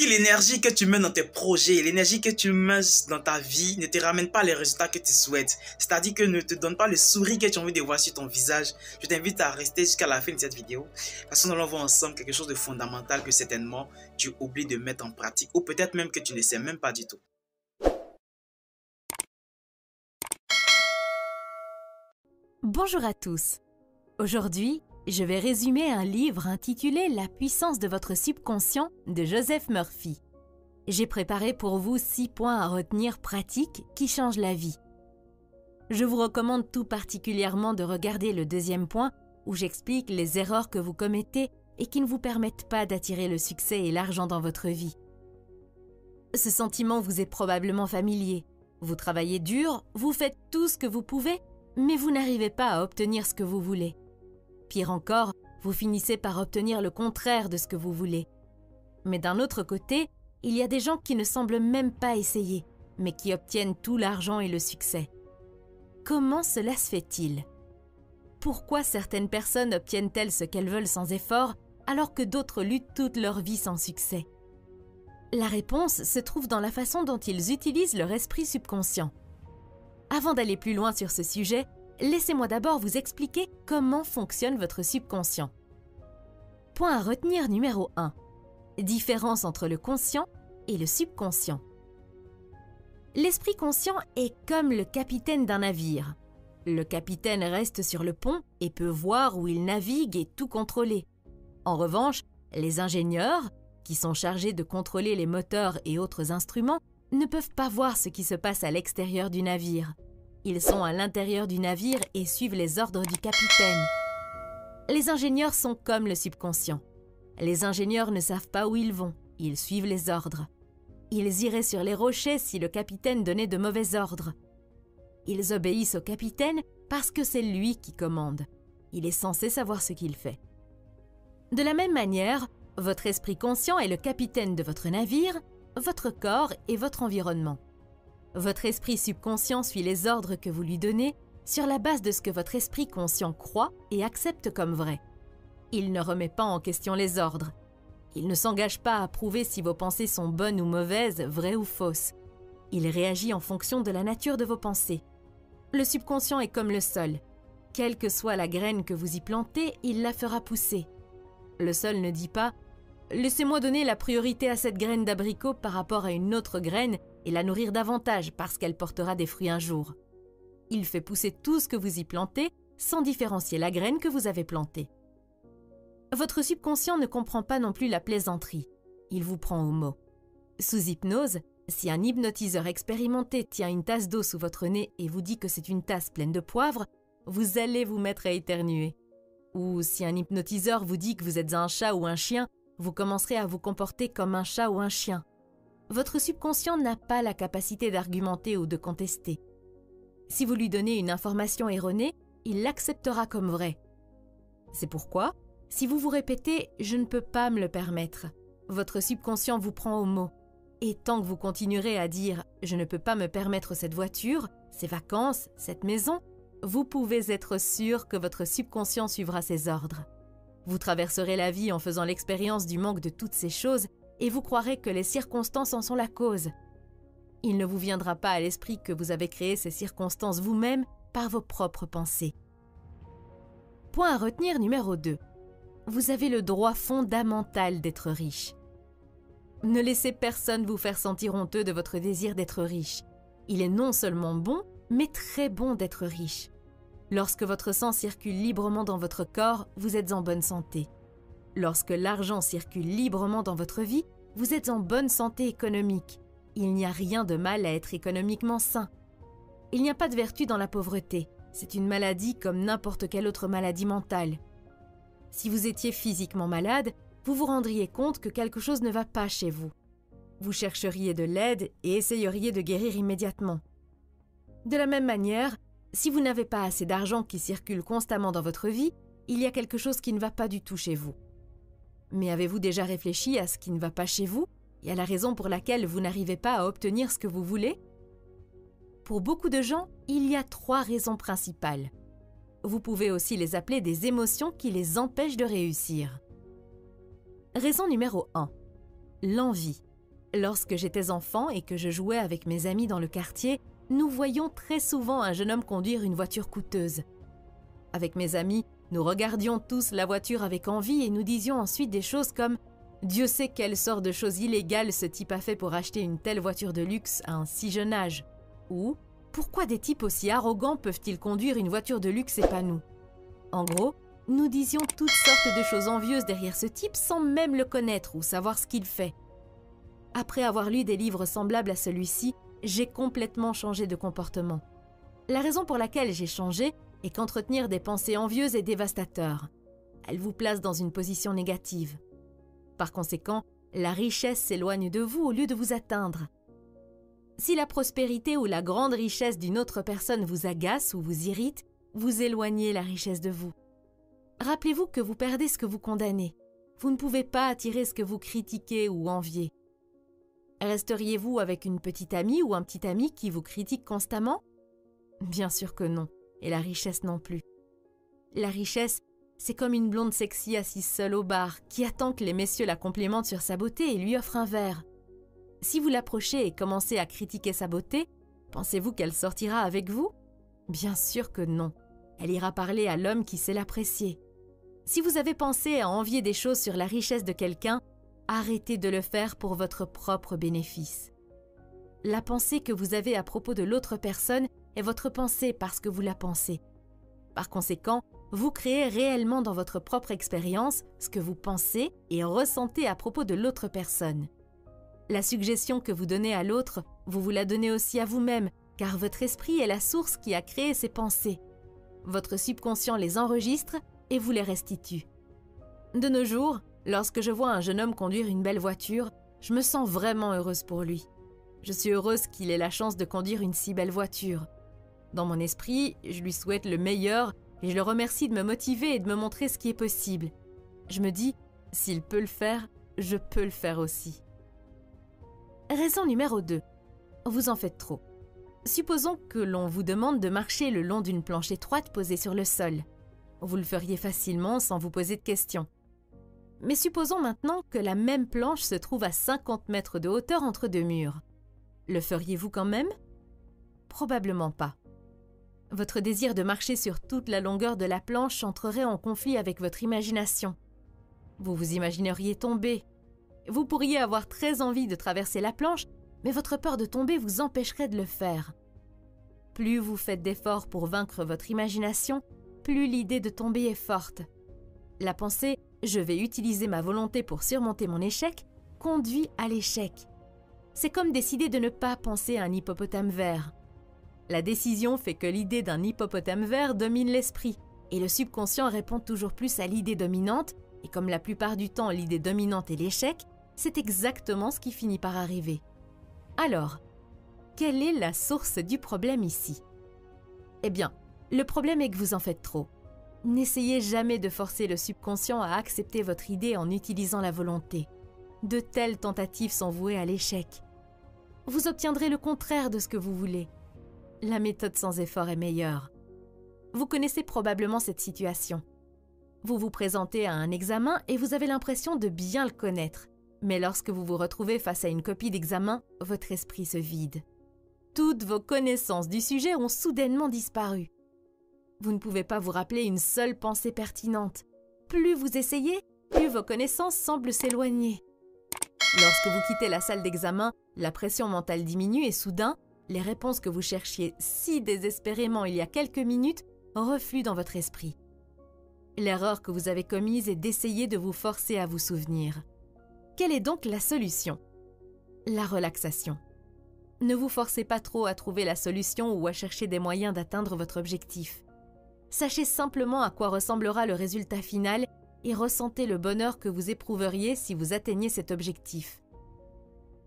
Si l'énergie que tu mets dans tes projets, l'énergie que tu mets dans ta vie ne te ramène pas les résultats que tu souhaites, c'est-à-dire que ne te donne pas le sourire que tu as envie de voir sur ton visage, je t'invite à rester jusqu'à la fin de cette vidéo parce que nous allons voir ensemble quelque chose de fondamental que certainement tu oublies de mettre en pratique ou peut-être même que tu ne sais même pas du tout. Bonjour à tous. Aujourd'hui, je vais résumer un livre intitulé « La puissance de votre subconscient » de Joseph Murphy. J'ai préparé pour vous 6 points à retenir pratiques qui changent la vie. Je vous recommande tout particulièrement de regarder le 2e point où j'explique les erreurs que vous commettez et qui ne vous permettent pas d'attirer le succès et l'argent dans votre vie. Ce sentiment vous est probablement familier. Vous travaillez dur, vous faites tout ce que vous pouvez, mais vous n'arrivez pas à obtenir ce que vous voulez. Pire encore, vous finissez par obtenir le contraire de ce que vous voulez. Mais d'un autre côté, il y a des gens qui ne semblent même pas essayer, mais qui obtiennent tout l'argent et le succès. Comment cela se fait-il? Pourquoi certaines personnes obtiennent-elles ce qu'elles veulent sans effort, alors que d'autres luttent toute leur vie sans succès? La réponse se trouve dans la façon dont ils utilisent leur esprit subconscient. Avant d'aller plus loin sur ce sujet, laissez-moi d'abord vous expliquer comment fonctionne votre subconscient. Point à retenir numéro 1. Différence entre le conscient et le subconscient. L'esprit conscient est comme le capitaine d'un navire. Le capitaine reste sur le pont et peut voir où il navigue et tout contrôler. En revanche, les ingénieurs, qui sont chargés de contrôler les moteurs et autres instruments, ne peuvent pas voir ce qui se passe à l'extérieur du navire. Ils sont à l'intérieur du navire et suivent les ordres du capitaine. Les ingénieurs sont comme le subconscient. Les ingénieurs ne savent pas où ils vont, ils suivent les ordres. Ils iraient sur les rochers si le capitaine donnait de mauvais ordres. Ils obéissent au capitaine parce que c'est lui qui commande. Il est censé savoir ce qu'il fait. De la même manière, votre esprit conscient est le capitaine de votre navire, votre corps et votre environnement. Votre esprit subconscient suit les ordres que vous lui donnez sur la base de ce que votre esprit conscient croit et accepte comme vrai. Il ne remet pas en question les ordres. Il ne s'engage pas à prouver si vos pensées sont bonnes ou mauvaises, vraies ou fausses. Il réagit en fonction de la nature de vos pensées. Le subconscient est comme le sol. Quelle que soit la graine que vous y plantez, il la fera pousser. Le sol ne dit pas « Laissez-moi donner la priorité à cette graine d'abricot par rapport à une autre graine et la nourrir davantage parce qu'elle portera des fruits un jour. » Il fait pousser tout ce que vous y plantez sans différencier la graine que vous avez plantée. Votre subconscient ne comprend pas non plus la plaisanterie. Il vous prend au mot. Sous hypnose, si un hypnotiseur expérimenté tient une tasse d'eau sous votre nez et vous dit que c'est une tasse pleine de poivre, vous allez vous mettre à éternuer. Ou si un hypnotiseur vous dit que vous êtes un chat ou un chien, vous commencerez à vous comporter comme un chat ou un chien. Votre subconscient n'a pas la capacité d'argumenter ou de contester. Si vous lui donnez une information erronée, il l'acceptera comme vraie. C'est pourquoi, si vous vous répétez « je ne peux pas me le permettre », votre subconscient vous prend au mot. Et tant que vous continuerez à dire « je ne peux pas me permettre cette voiture, ces vacances, cette maison », vous pouvez être sûr que votre subconscient suivra ses ordres. Vous traverserez la vie en faisant l'expérience du manque de toutes ces choses et vous croirez que les circonstances en sont la cause. Il ne vous viendra pas à l'esprit que vous avez créé ces circonstances vous-même par vos propres pensées. Point à retenir numéro 2. Vous avez le droit fondamental d'être riche. Ne laissez personne vous faire sentir honteux de votre désir d'être riche. Il est non seulement bon, mais très bon d'être riche. Lorsque votre sang circule librement dans votre corps, vous êtes en bonne santé. Lorsque l'argent circule librement dans votre vie, vous êtes en bonne santé économique. Il n'y a rien de mal à être économiquement sain. Il n'y a pas de vertu dans la pauvreté. C'est une maladie comme n'importe quelle autre maladie mentale. Si vous étiez physiquement malade, vous vous rendriez compte que quelque chose ne va pas chez vous. Vous chercheriez de l'aide et essayeriez de guérir immédiatement. De la même manière, si vous n'avez pas assez d'argent qui circule constamment dans votre vie, il y a quelque chose qui ne va pas du tout chez vous. Mais avez-vous déjà réfléchi à ce qui ne va pas chez vous et à la raison pour laquelle vous n'arrivez pas à obtenir ce que vous voulez? Pour beaucoup de gens, il y a 3 raisons principales. Vous pouvez aussi les appeler des émotions qui les empêchent de réussir. Raison numéro 1. L'envie. Lorsque j'étais enfant et que je jouais avec mes amis dans le quartier, nous voyions très souvent un jeune homme conduire une voiture coûteuse. Avec mes amis, nous regardions tous la voiture avec envie et nous disions ensuite des choses comme « Dieu sait quelle sorte de choses illégales ce type a fait pour acheter une telle voiture de luxe à un si jeune âge » ou « Pourquoi des types aussi arrogants peuvent-ils conduire une voiture de luxe et pas nous ?» En gros, nous disions toutes sortes de choses envieuses derrière ce type sans même le connaître ou savoir ce qu'il fait. Après avoir lu des livres semblables à celui-ci, j'ai complètement changé de comportement. La raison pour laquelle j'ai changé est qu'entretenir des pensées envieuses est dévastateur. Elle vous place dans une position négative. Par conséquent, la richesse s'éloigne de vous au lieu de vous atteindre. Si la prospérité ou la grande richesse d'une autre personne vous agace ou vous irrite, vous éloignez la richesse de vous. Rappelez-vous que vous perdez ce que vous condamnez. Vous ne pouvez pas attirer ce que vous critiquez ou enviez. Resteriez-vous avec une petite amie ou un petit ami qui vous critique constamment? Bien sûr que non, et la richesse non plus. La richesse, c'est comme une blonde sexy assise seule au bar qui attend que les messieurs la complimentent sur sa beauté et lui offrent un verre. Si vous l'approchez et commencez à critiquer sa beauté, pensez-vous qu'elle sortira avec vous? Bien sûr que non. Elle ira parler à l'homme qui sait l'apprécier. Si vous avez pensé à envier des choses sur la richesse de quelqu'un, arrêtez de le faire pour votre propre bénéfice. La pensée que vous avez à propos de l'autre personne est votre pensée parce que vous la pensez. Par conséquent, vous créez réellement dans votre propre expérience ce que vous pensez et ressentez à propos de l'autre personne. La suggestion que vous donnez à l'autre, vous la donnez aussi à vous-même, car votre esprit est la source qui a créé ces pensées. Votre subconscient les enregistre et vous les restitue. De nos jours, lorsque je vois un jeune homme conduire une belle voiture, je me sens vraiment heureuse pour lui. Je suis heureuse qu'il ait la chance de conduire une si belle voiture. Dans mon esprit, je lui souhaite le meilleur et je le remercie de me motiver et de me montrer ce qui est possible. Je me dis, s'il peut le faire, je peux le faire aussi. Raison numéro 2. Vous en faites trop. Supposons que l'on vous demande de marcher le long d'une planche étroite posée sur le sol. Vous le feriez facilement sans vous poser de questions. Mais supposons maintenant que la même planche se trouve à 50 mètres de hauteur entre deux murs. Le feriez-vous quand même? Probablement pas. Votre désir de marcher sur toute la longueur de la planche entrerait en conflit avec votre imagination. Vous vous imagineriez tomber. Vous pourriez avoir très envie de traverser la planche, mais votre peur de tomber vous empêcherait de le faire. Plus vous faites d'efforts pour vaincre votre imagination, plus l'idée de tomber est forte. La pensée « je vais utiliser ma volonté pour surmonter mon échec » conduit à l'échec. C'est comme décider de ne pas penser à un hippopotame vert. La décision fait que l'idée d'un hippopotame vert domine l'esprit et le subconscient répond toujours plus à l'idée dominante et comme la plupart du temps l'idée dominante est l'échec, c'est exactement ce qui finit par arriver. Alors, quelle est la source du problème ici? Eh bien, le problème est que vous en faites trop. N'essayez jamais de forcer le subconscient à accepter votre idée en utilisant la volonté. De telles tentatives sont vouées à l'échec. Vous obtiendrez le contraire de ce que vous voulez. La méthode sans effort est meilleure. Vous connaissez probablement cette situation. Vous vous présentez à un examen et vous avez l'impression de bien le connaître. Mais lorsque vous vous retrouvez face à une copie d'examen, votre esprit se vide. Toutes vos connaissances du sujet ont soudainement disparu. Vous ne pouvez pas vous rappeler une seule pensée pertinente. Plus vous essayez, plus vos connaissances semblent s'éloigner. Lorsque vous quittez la salle d'examen, la pression mentale diminue et soudain, les réponses que vous cherchiez si désespérément il y a quelques minutes refluent dans votre esprit. L'erreur que vous avez commise est d'essayer de vous forcer à vous souvenir. Quelle est donc la solution? La relaxation. Ne vous forcez pas trop à trouver la solution ou à chercher des moyens d'atteindre votre objectif. Sachez simplement à quoi ressemblera le résultat final et ressentez le bonheur que vous éprouveriez si vous atteignez cet objectif.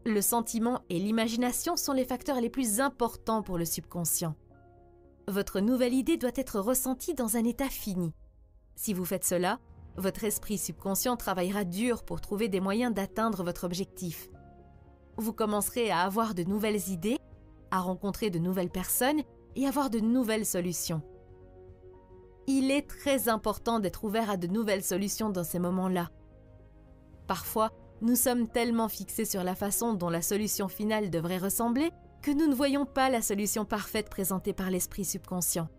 Le sentiment et l'imagination sont les facteurs les plus importants pour le subconscient. Votre nouvelle idée doit être ressentie dans un état fini. Si vous faites cela, votre esprit subconscient travaillera dur pour trouver des moyens d'atteindre votre objectif. Vous commencerez à avoir de nouvelles idées, à rencontrer de nouvelles personnes et avoir de nouvelles solutions. Il est très important d'être ouvert à de nouvelles solutions dans ces moments-là. Parfois, nous sommes tellement fixés sur la façon dont la solution finale devrait ressembler que nous ne voyons pas la solution parfaite présentée par l'esprit subconscient.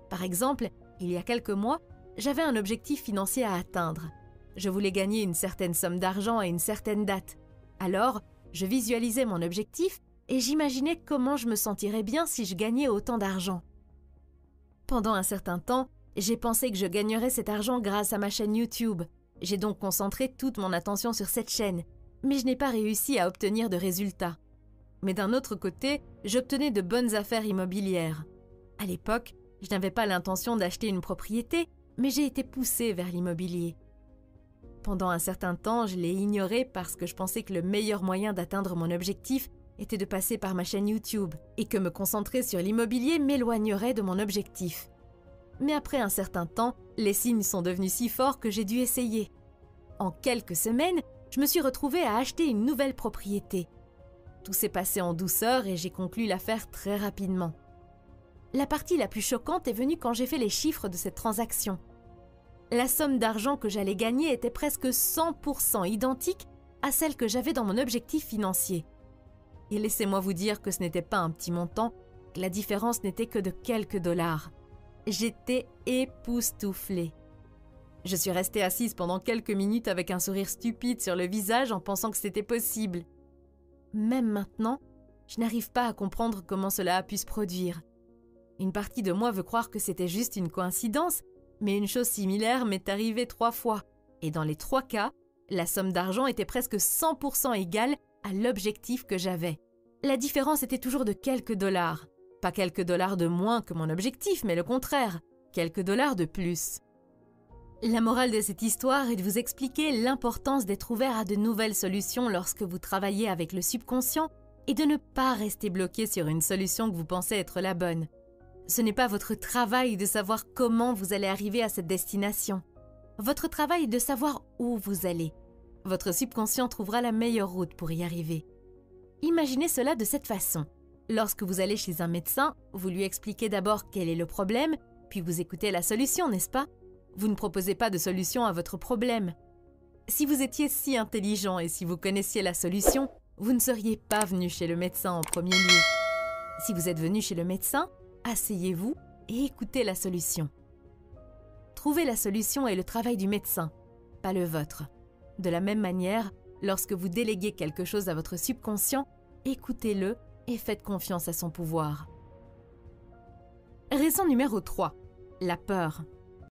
Par exemple, il y a quelques mois, j'avais un objectif financier à atteindre. Je voulais gagner une certaine somme d'argent à une certaine date. Alors, je visualisais mon objectif et j'imaginais comment je me sentirais bien si je gagnais autant d'argent. Pendant un certain temps, j'ai pensé que je gagnerais cet argent grâce à ma chaîne YouTube. J'ai donc concentré toute mon attention sur cette chaîne, mais je n'ai pas réussi à obtenir de résultats. Mais d'un autre côté, j'obtenais de bonnes affaires immobilières. À l'époque, je n'avais pas l'intention d'acheter une propriété, mais j'ai été poussée vers l'immobilier. Pendant un certain temps, je l'ai ignoré parce que je pensais que le meilleur moyen d'atteindre mon objectif était de passer par ma chaîne YouTube et que me concentrer sur l'immobilier m'éloignerait de mon objectif. Mais après un certain temps, les signes sont devenus si forts que j'ai dû essayer. En quelques semaines, je me suis retrouvée à acheter une nouvelle propriété. Tout s'est passé en douceur et j'ai conclu l'affaire très rapidement. La partie la plus choquante est venue quand j'ai fait les chiffres de cette transaction. La somme d'argent que j'allais gagner était presque 100% identique à celle que j'avais dans mon objectif financier. Et laissez-moi vous dire que ce n'était pas un petit montant, que la différence n'était que de quelques dollars. J'étais époustouflée. Je suis restée assise pendant quelques minutes avec un sourire stupide sur le visage en pensant que c'était possible. Même maintenant, je n'arrive pas à comprendre comment cela a pu se produire. Une partie de moi veut croire que c'était juste une coïncidence, mais une chose similaire m'est arrivée 3 fois. Et dans les 3 cas, la somme d'argent était presque 100% égale à l'objectif que j'avais. La différence était toujours de quelques dollars. Pas quelques dollars de moins que mon objectif, mais le contraire, quelques dollars de plus. La morale de cette histoire est de vous expliquer l'importance d'être ouvert à de nouvelles solutions lorsque vous travaillez avec le subconscient et de ne pas rester bloqué sur une solution que vous pensez être la bonne. Ce n'est pas votre travail de savoir comment vous allez arriver à cette destination. Votre travail est de savoir où vous allez. Votre subconscient trouvera la meilleure route pour y arriver. Imaginez cela de cette façon. Lorsque vous allez chez un médecin, vous lui expliquez d'abord quel est le problème, puis vous écoutez la solution, n'est-ce pas? Vous ne proposez pas de solution à votre problème. Si vous étiez si intelligent et si vous connaissiez la solution, vous ne seriez pas venu chez le médecin en premier lieu. Si vous êtes venu chez le médecin, asseyez-vous et écoutez la solution. Trouver la solution est le travail du médecin, pas le vôtre. De la même manière, lorsque vous déléguez quelque chose à votre subconscient, écoutez-le et faites confiance à son pouvoir. Raison numéro 3, la peur.